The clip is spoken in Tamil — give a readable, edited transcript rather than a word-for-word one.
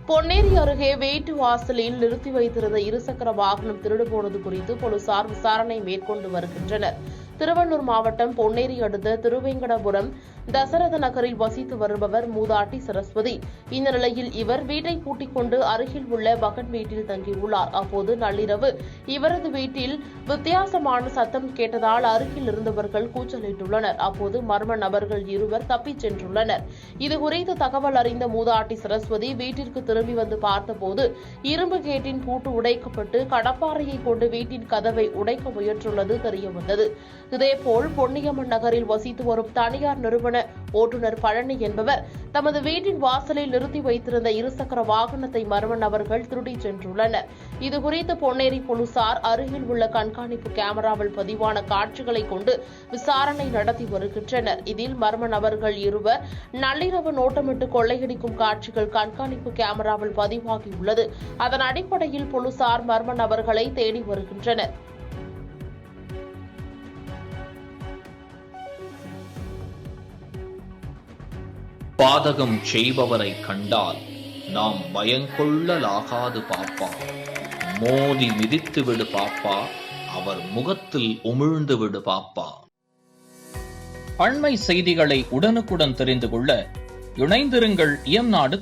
பொன்னேரி அருகே வீட்டு வாசலில் நிறுத்தி வைத்திருந்த இருசக்கர வாகனம் திருடு போனது குறித்து போலீசார் விசாரணை மேற்கொண்டு வருகின்றனர். திருவள்ளூர் மாவட்டம் பொன்னேரி அடுத்த திருவேங்கடபுரம் தசரத நகரில் வசித்து வருபவர் மூதாட்டி சரஸ்வதி. இந்த நிலையில் இவர் வீட்டை பூட்டிக் கொண்டு அருகில் உள்ள மகன் வீட்டில் தங்கியுள்ளார். அப்போது நள்ளிரவு இவரது வீட்டில் வித்தியாசமான சத்தம் கேட்டதால் அருகில் இருந்தவர்கள் கூச்சலிட்டுள்ளனர். அப்போது மர்ம நபர்கள் இருவர் தப்பிச் சென்றுள்ளனர். இதுகுறித்து தகவல் அறிந்த மூதாட்டி சரஸ்வதி வீட்டிற்கு திரும்பி வந்து பார்த்தபோது இரும்பு கேட்டின் பூட்டு உடைக்கப்பட்டு கடப்பாறையை கொண்டு வீட்டின் கதவை உடைக்க முயன்றுள்ளது தெரியவந்தது. இதேபோல் பொன்னியம்மன் நகரில் வசித்து வரும் தனியார் நிறுவன ஓட்டுநர் பழனி என்பவர் தமது வீட்டின் வாசலில் நிறுத்தி வைத்திருந்த இருசக்கர வாகனத்தை மர்ம நபர்கள் திருடிச் சென்றுள்ளனர். இதுகுறித்து பொன்னேரி போலீசார் அருகில் உள்ள கண்காணிப்பு கேமராவில் பதிவான காட்சிகளை கொண்டு விசாரணை நடத்தி வருகின்றனர். இதில் மர்ம நபர்கள் இருவர் நள்ளிரவு நோட்டமிட்டு கொள்ளையடிக்கும் காட்சிகள் கண்காணிப்பு கேமராவில் பதிவாகியுள்ளது. அதன் அடிப்படையில் போலீசார் மர்ம நபர்களை தேடி வருகின்றனர். பாதகம் செய்பவரை கண்டால் நாம் பயங்கொள்ளலாகாது பாப்பா. மோதி மிதித்து விடு பாப்பா, அவர் முகத்தில் உமிழ்ந்து விடு பாப்பா. அண்மை செய்திகளை உடனுக்குடன் தெரிந்து கொள்ள இணைந்திருங்கள் இயம்நாடு.